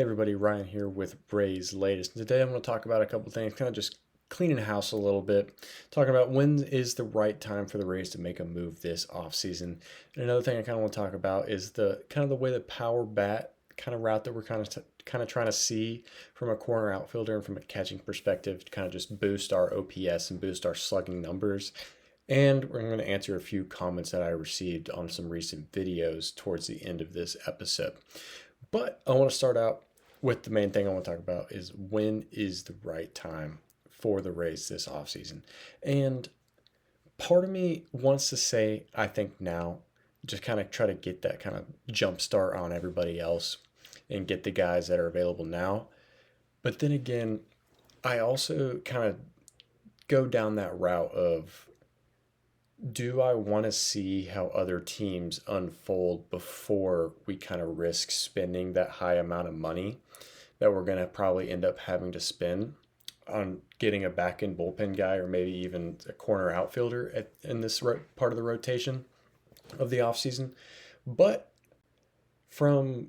Hey everybody, Ryan here with Ray's Latest. Today I'm going to talk about a couple things, kind of just cleaning house a little bit, talking about when is the right time for the Rays to make a move this offseason. And another thing I kind of want to talk about is the kind of the way the power bat kind of route that we're kind of trying to see from a corner outfielder and from a catching perspective to kind of just boost our OPS and boost our slugging numbers. And we're going to answer a few comments that I received on some recent videos towards the end of this episode. But I want to start out with the main thing I want to talk about is when is the right time for the Rays this offseason. And part of me wants to say, I think now, just kind of try to get that kind of jump start on everybody else and get the guys that are available now. But then again, I also kind of go down that route of do I want to see how other teams unfold before we kind of risk spending that high amount of money that we're going to probably end up having to spend on getting a back end bullpen guy or maybe even a corner outfielder in this part of the rotation of the offseason? But from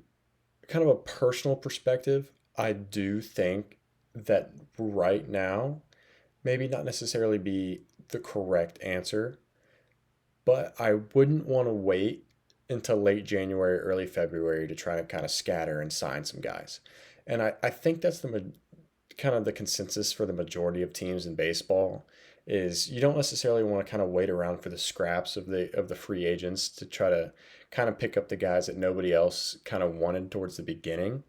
kind of a personal perspective, I do think that right now, maybe not necessarily be the correct answer, but I wouldn't want to wait until late January, early February to try to kind of scatter and sign some guys. And I think that's kind of the consensus for the majority of teams in baseball is you don't necessarily want to kind of wait around for the scraps of the free agents to try to kind of pick up the guys that nobody else kind of wanted towards the beginning.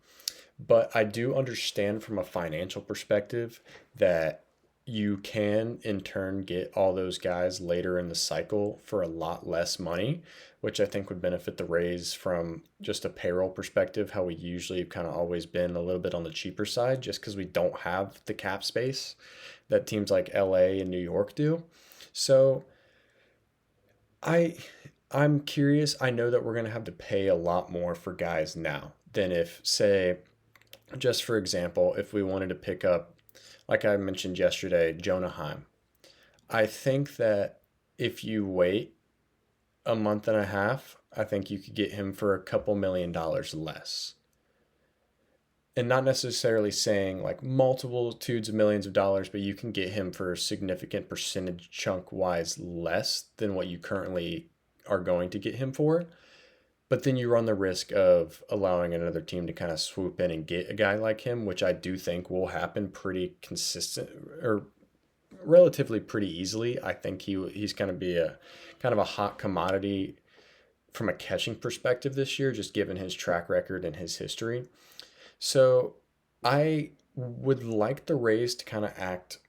But I do understand from a financial perspective that you can in turn get all those guys later in the cycle for a lot less money, which I think would benefit the Rays from just a payroll perspective, how we usually have kind of always been a little bit on the cheaper side just because we don't have the cap space that teams like LA and New York do. So I I'm curious. I know that we're going to have to pay a lot more for guys now than if, say, just for example, if we wanted to pick up, like I mentioned yesterday, Jonah Heim. I think that if you wait a month and a half, I think you could get him for a couple $1 million less. And not necessarily saying like multitudes of millions of dollars, but you can get him for a significant percentage chunk wise less than what you currently are going to get him for. But then you run the risk of allowing another team to kind of swoop in and get a guy like him, which I do think will happen pretty consistent or relatively pretty easily. I think he's going to be a kind of a hot commodity from a catching perspective this year, just given his track record and his history. So I would like the Rays to kind of act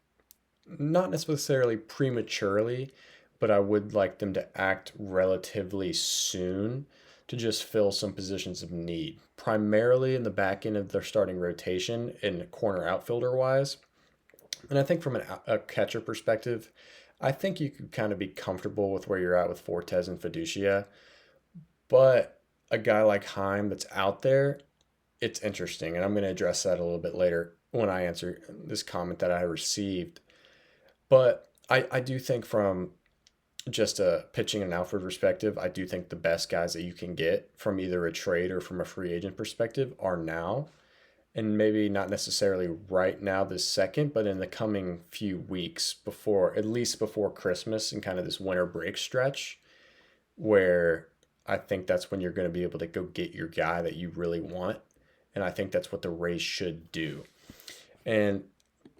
not necessarily prematurely, but I would like them to act relatively soon to just fill some positions of need, primarily in the back end of their starting rotation and corner outfielder wise. And I think from a catcher perspective, I think you could kind of be comfortable with where you're at with Fortes and Fiducia. But a guy like Heim that's out there, it's interesting. And I'm going to address that a little bit later when I answer this comment that I received. But I do think from just a pitching and outfield perspective, I do think the best guys that you can get from either a trade or from a free agent perspective are now. And maybe not necessarily right now, this second, but in the coming few weeks before, at least before Christmas and kind of this winter break stretch, where I think that's when you're going to be able to go get your guy that you really want. And I think that's what the Rays should do. And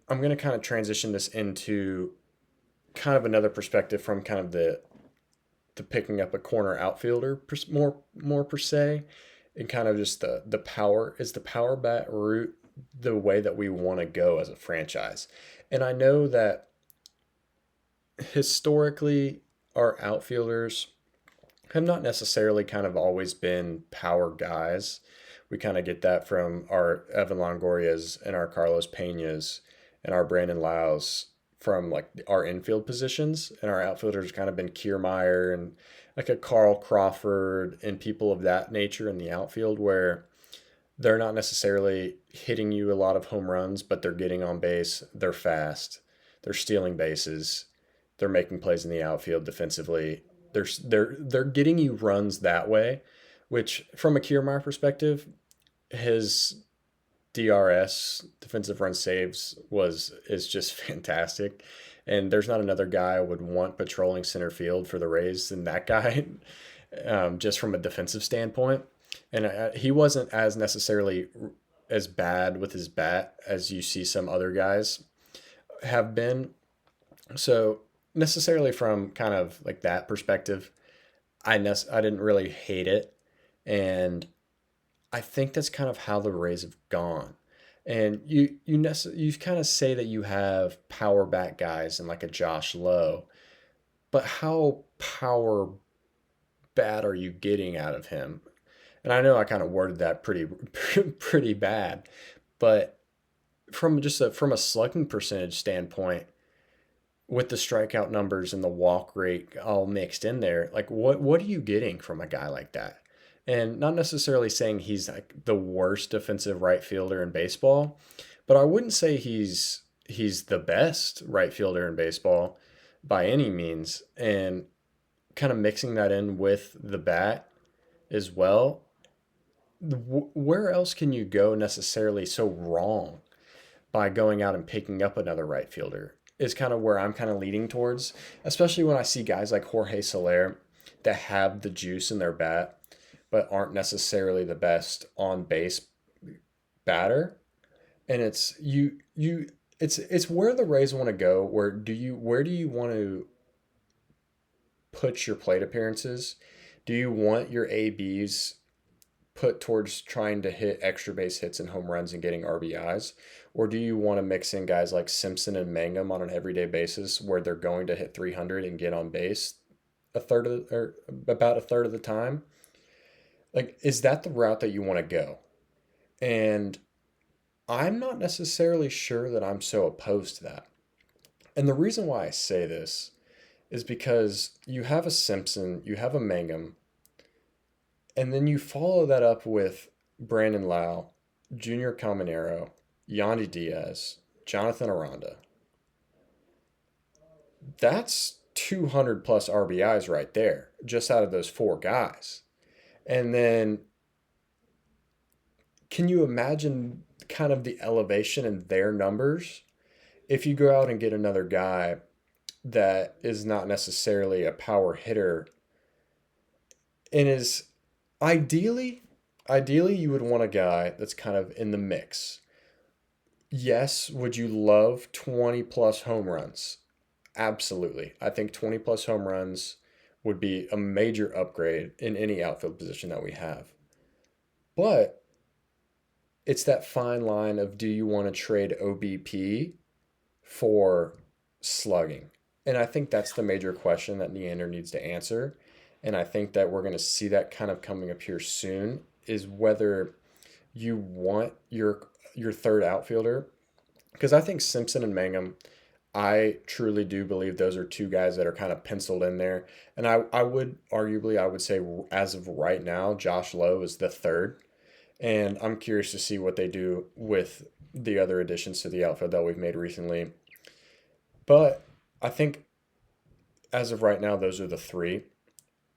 I'm going to kind of transition this into kind of another perspective from kind of the picking up a corner outfielder more per se, and kind of just the power is the power bat route the way that we want to go as a franchise. And I know that historically our outfielders have not necessarily kind of always been power guys. We kind of get that from our Evan Longorias and our Carlos Peñas and our Brandon Laus from like our infield positions, and our outfielders kind of been Kiermaier and like a Carl Crawford and people of that nature in the outfield where they're not necessarily hitting you a lot of home runs, but they're getting on base, they're fast, they're stealing bases, they're making plays in the outfield defensively. They're getting you runs that way, which from a Kiermaier perspective has DRS, defensive run saves, is just fantastic. And there's not another guy I would want patrolling center field for the Rays than that guy, just from a defensive standpoint. And he wasn't as necessarily as bad with his bat as you see some other guys have been. So necessarily from kind of like that perspective, I didn't really hate it, and I think that's kind of how the Rays have gone. And you kind of say that you have power back guys and like a Josh Lowe, but how power bad are you getting out of him? And I know I kind of worded that pretty bad, but from a slugging percentage standpoint, with the strikeout numbers and the walk rate all mixed in there, like what are you getting from a guy like that? And not necessarily saying he's like the worst defensive right fielder in baseball, but I wouldn't say he's the best right fielder in baseball by any means. And kind of mixing that in with the bat as well, where else can you go necessarily so wrong by going out and picking up another right fielder is kind of where I'm kind of leading towards, especially when I see guys like Jorge Soler that have the juice in their bat, but aren't necessarily the best on base batter. And it's where the Rays want to go. Where do you want to put your plate appearances? Do you want your ABs put towards trying to hit extra base hits and home runs and getting RBIs? Or do you want to mix in guys like Simpson and Mangum on an everyday basis where they're going to hit 300 and get on base about a third of the time? Like, is that the route that you want to go? And I'm not necessarily sure that I'm so opposed to that. And the reason why I say this is because you have a Simpson, you have a Mangum, and then you follow that up with Brandon Lau, Junior Caminero, Yandy Diaz, Jonathan Aranda. That's 200 plus RBIs right there, just out of those four guys. And then can you imagine kind of the elevation in their numbers if you go out and get another guy that is not necessarily a power hitter and is ideally you would want a guy that's kind of in the mix. Yes, would you love 20 plus home runs? Absolutely. I think 20 plus home runs would be a major upgrade in any outfield position that we have. But it's that fine line of, do you want to trade OBP for slugging? And I think that's the major question that Neander needs to answer. And I think that we're going to see that kind of coming up here soon, is whether you want your third outfielder. Because I think Simpson and Mangum, I truly do believe those are two guys that are kind of penciled in there. And I would say, as of right now, Josh Lowe is the third. And I'm curious to see what they do with the other additions to the outfield that we've made recently. But I think as of right now, those are the three.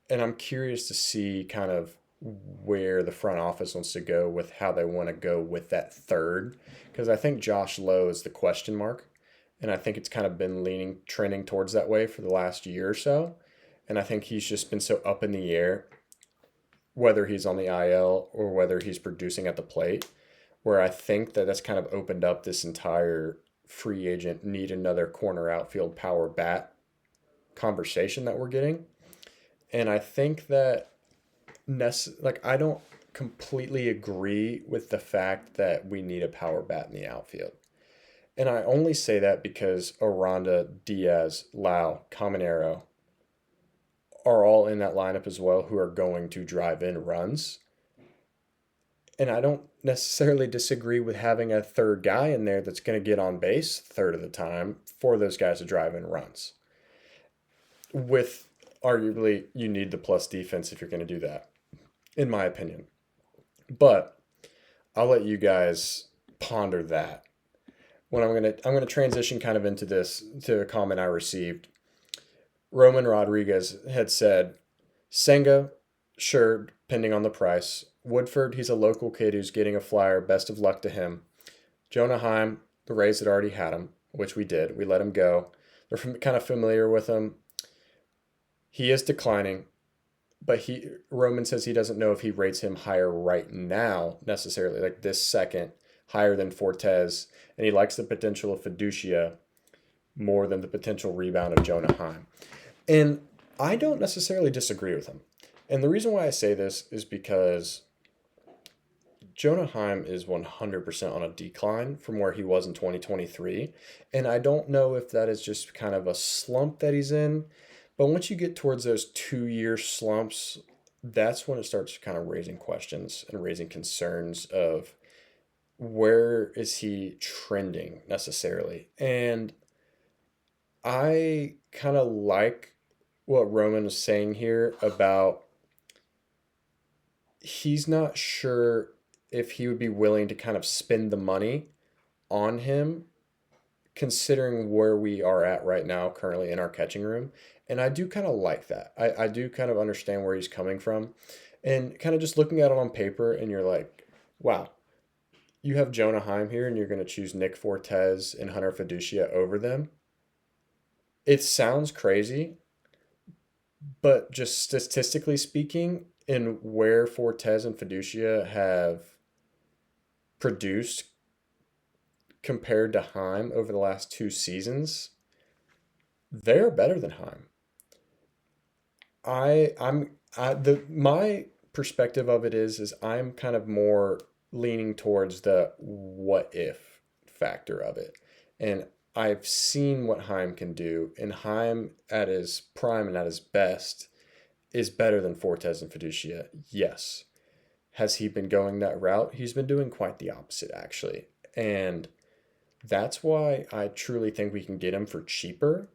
And I'm curious to see kind of where the front office wants to go with how they want to go with that third. Because I think Josh Lowe is the question mark. And I think it's kind of been trending towards that way for the last year or so. And I think he's just been so up in the air, whether he's on the IL or whether he's producing at the plate, where I think that that's kind of opened up this entire free agent need another corner outfield power bat conversation that we're getting. And I think that I don't completely agree with the fact that we need a power bat in the outfield. And I only say that because Aranda, Diaz, Lau, Caminero are all in that lineup as well, who are going to drive in runs. And I don't necessarily disagree with having a third guy in there that's going to get on base a third of the time for those guys to drive in runs. With arguably, you need the plus defense if you're going to do that, in my opinion. But I'll let you guys ponder that. When I'm gonna transition kind of into this, to a comment I received. Roman Rodriguez had said, Senga, sure, depending on the price, Woodford, he's a local kid who's getting a flyer. Best of luck to him. Jonah Heim, the Rays had already had him, which we did. We let him go. They're kind of familiar with him. He is declining, but Roman says he doesn't know if he rates him higher right now necessarily, like this second, higher than Fortes, and he likes the potential of Fiducia more than the potential rebound of Jonah Heim. And I don't necessarily disagree with him. And the reason why I say this is because Jonah Heim is 100% on a decline from where he was in 2023. And I don't know if that is just kind of a slump that he's in. But once you get towards those 2-year slumps, that's when it starts kind of raising questions and raising concerns of where is he trending necessarily. And I kind of like what Roman was saying here about he's not sure if he would be willing to kind of spend the money on him, considering where we are at right now, currently in our catching room. And I do kind of like that. I do kind of understand where he's coming from. And kind of just looking at it on paper, and you're like, wow, you have Jonah Heim here, and you're going to choose Nick Fortes and Hunter Fiducia over them. It sounds crazy, but just statistically speaking, in where Fortes and Fiducia have produced compared to Heim over the last 2 seasons, they're better than Heim. My perspective of it is I'm kind of more leaning towards the what if factor of it. And I've seen what Heim can do, and Heim at his prime and at his best is better than Fortes and Fiducia. Yes. Has he been going that route? He's been doing quite the opposite, actually. And that's why I truly think we can get him for cheaper,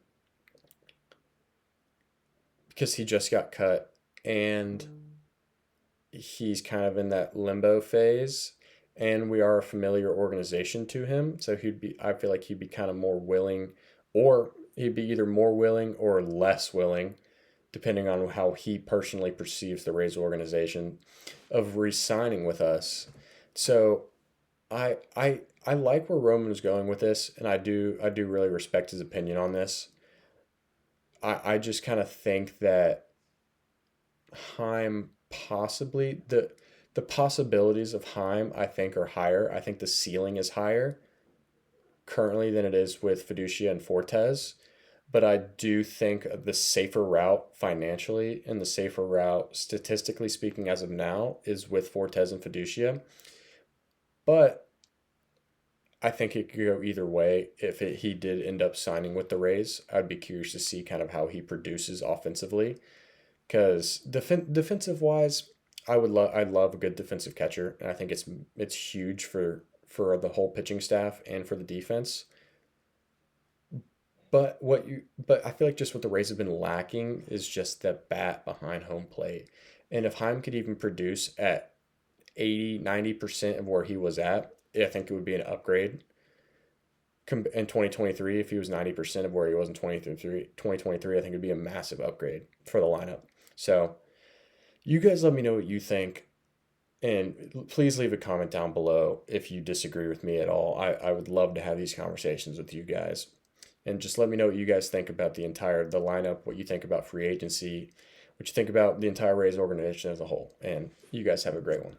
because he just got cut and he's kind of in that limbo phase, and we are a familiar organization to him. So I feel like he'd be kind of more willing, or he'd be either more willing or less willing, depending on how he personally perceives the Rays organization, of re-signing with us. So I like where Roman is going with this, and I do really respect his opinion on this. I just kind of think that Heim possibly the possibilities of Heim, I think, are higher. I think the ceiling is higher currently than it is with Fiducia and Fortes. But I do think the safer route financially and the safer route statistically speaking as of now is with Fortes and Fiducia. But I think it could go either way. If he did end up signing with the Rays, I'd be curious to see kind of how he produces offensively. Because defensive wise, I love a good defensive catcher, and I think it's huge for the whole pitching staff and for the defense. But I feel like just what the Rays have been lacking is just the bat behind home plate. And if Heim could even produce at 80-90% of where he was at, I think it would be an upgrade. In 2023, if he was 90% of where he was in 2023, I think it would be a massive upgrade for the lineup. So you guys let me know what you think. And please leave a comment down below if you disagree with me at all. I would love to have these conversations with you guys. And just let me know what you guys think about the lineup, what you think about free agency, what you think about the entire Rays organization as a whole. And you guys have a great one.